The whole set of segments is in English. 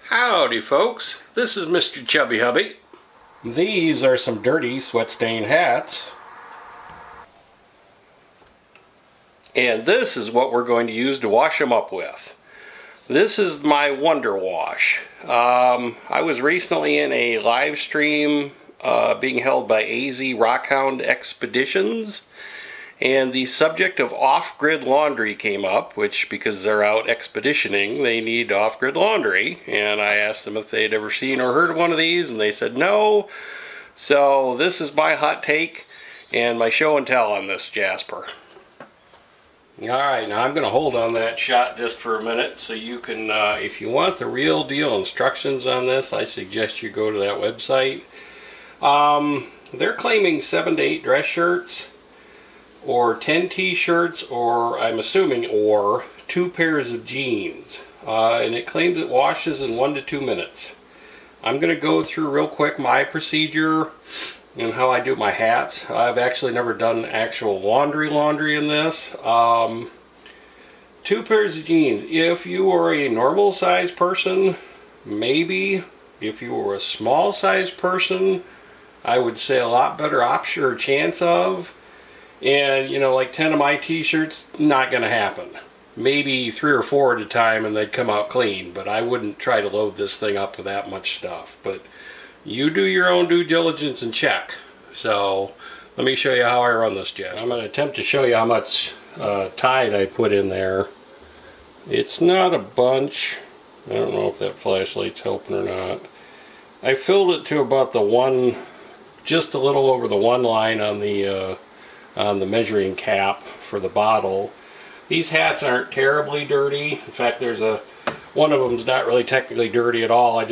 Howdy folks, this is Mr. Chubby Hubby. These are some dirty sweat-stained hats. And this is what we're going to use to wash them up with. This is my Wonder Wash. I was recently in a live stream being held by AZ Rockhound Expeditions. And the subject of off-grid laundry came up, which, because they're out expeditioning, they need off-grid laundry. And I asked them if they'd ever seen or heard of one of these, and they said no. So this is my hot take and my show and tell on this, Jasper. Alright, now I'm going to hold on that shot just for a minute so you can, if you want the real deal instructions on this, I suggest you go to that website. They're claiming 7 to 8 dress shirts, or 10 t-shirts, or I'm assuming, or 2 pairs of jeans. And it claims it washes in 1 to 2 minutes. I'm going to go through real quick my procedure and how I do my hats. I've actually never done actual laundry in this. 2 pairs of jeans. If you are a normal size person, maybe. If you were a small size person, I would say a lot better option or chance of. And, you know, like 10 of my t-shirts, not going to happen. Maybe 3 or 4 at a time and they'd come out clean, but I wouldn't try to load this thing up with that much stuff. But you do your own due diligence and check. So, let me show you how I run this, Jeff. I'm going to attempt to show you how much Tide I put in there. It's not a bunch. I don't know if that flashlight's helping or not. I filled it to about the one, just a little over the 1 line on the measuring cap for the bottle. These hats aren't terribly dirty. In fact, there's one of them's not really technically dirty at all. I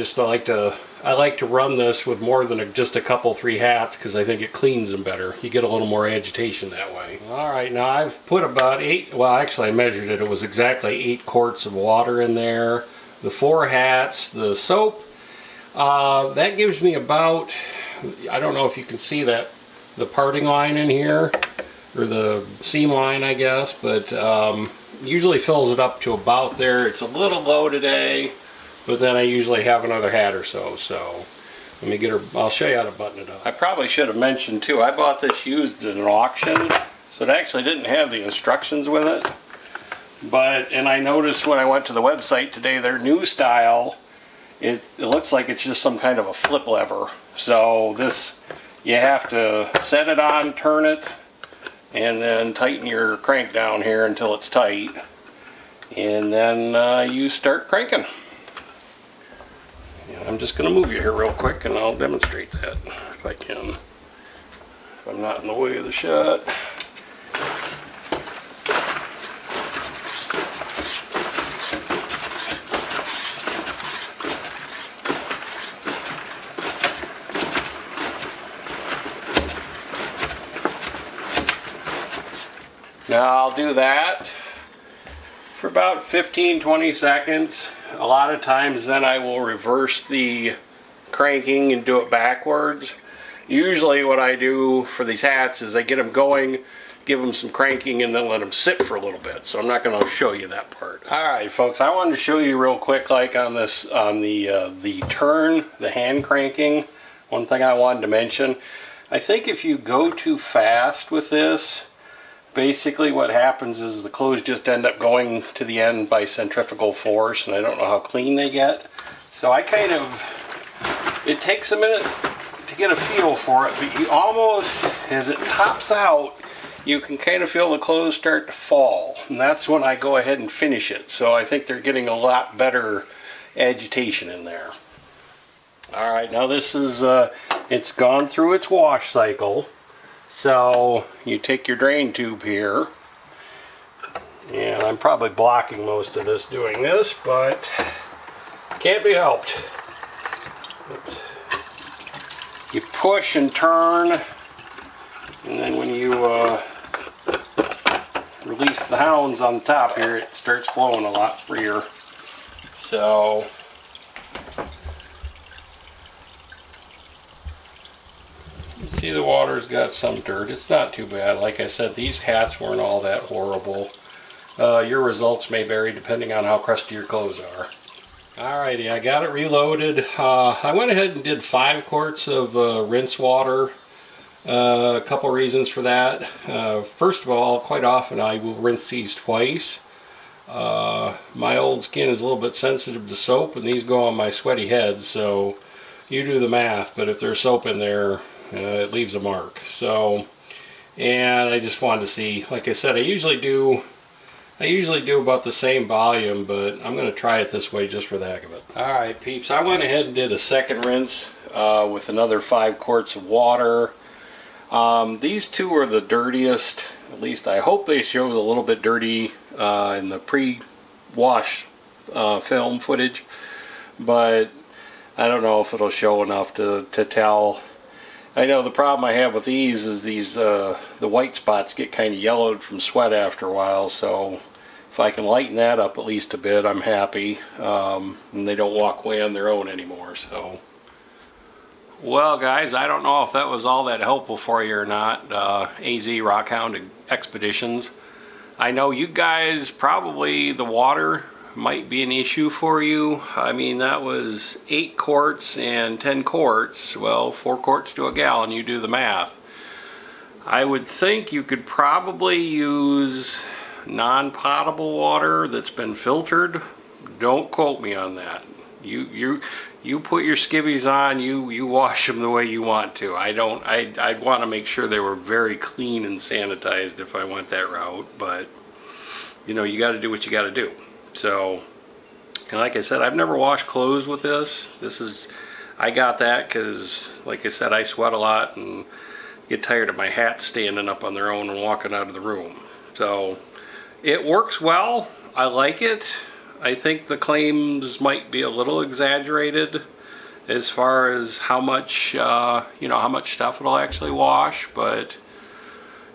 like to run this with more than just a couple, 3 hats, because I think it cleans them better. You get a little more agitation that way. Alright, now I've put about 8, well actually I measured it, it was exactly 8 quarts of water in there. The 4 hats, the soap, that gives me about, I don't know if you can see that, the parting line in here, or the seam line I guess, but usually fills it up to about there. It's a little low today, but then I usually have another hat or so. So let me get her, I'll show you how to button it up. I probably should have mentioned too, I bought this used in an auction, so it actually didn't have the instructions with it. And I noticed when I went to the website today, their new style, it looks like it's just some kind of a flip lever. So this, you have to set it on, turn it, and then tighten your crank down here until it's tight. And then you start cranking. And I'm just going to move you here real quick and I'll demonstrate that if I can. If I'm not in the way of the shot. Now I'll do that for about 15-20 seconds. A lot of times then I will reverse the cranking and do it backwards. Usually what I do for these hats is I get them going, give them some cranking, and then let them sit for a little bit. So I'm not going to show you that part. Alright folks, I wanted to show you real quick, like on this, on the turn, the hand cranking. One thing I wanted to mention, I think if you go too fast with this, basically what happens is the clothes just end up going to the end by centrifugal force, and I don't know how clean they get. So I kind of, it takes a minute to get a feel for it, but you almost, as it tops out, you can kind of feel the clothes start to fall. And that's when I go ahead and finish it. So I think they're getting a lot better agitation in there. Alright, now this is, it's gone through its wash cycle. So you take your drain tube here, and I'm probably blocking most of this doing this, but can't be helped. Oops. You push and turn, and then when you release the hounds on the top here, it starts flowing a lot freer. So see, the water's got some dirt. It's not too bad. Like I said, these hats weren't all that horrible. Your results may vary depending on how crusty your clothes are. Alrighty, I got it reloaded. I went ahead and did 5 quarts of rinse water. A couple reasons for that. First of all, quite often I will rinse these twice. My old skin is a little bit sensitive to soap, and these go on my sweaty head, so you do the math, but if there's soap in there, it leaves a mark. So, and I just wanted to see, like I said, I usually do about the same volume, but I'm going to try it this way just for the heck of it. Alright peeps, I went ahead and did a second rinse with another 5 quarts of water. These two are the dirtiest, at least I hope they show a little bit dirty in the pre-wash film footage, but I don't know if it'll show enough to tell. I know the problem I have with these is the white spots get kind of yellowed from sweat after a while, so if I can lighten that up at least a bit, I'm happy. And they don't walk away on their own anymore. So, well guys, I don't know if that was all that helpful for you or not. AZ Rockhound Expeditions. I know you guys probably, the water might be an issue for you. I mean, that was 8 quarts and 10 quarts. Well, 4 quarts to a gallon, you do the math. I would think you could probably use non-potable water that's been filtered. Don't quote me on that. You put your skivvies on, you wash them the way you want to. I'd want to make sure they were very clean and sanitized if I went that route, but you know, you got to do what you got to do. So, and like I said, I've never washed clothes with this. I got that because, like I said, I sweat a lot and get tired of my hats standing up on their own and walking out of the room. So, it works well. I like it. I think the claims might be a little exaggerated as far as how much, how much stuff it'll actually wash, but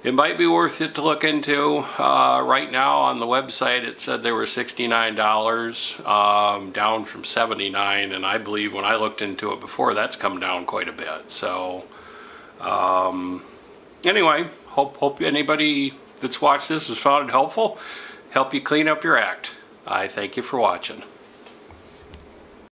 it might be worth it to look into. Right now on the website it said they were $69, down from $79, and I believe when I looked into it before, that's come down quite a bit. So anyway, hope anybody that's watched this has found it helpful. Help you clean up your act. I thank you for watching.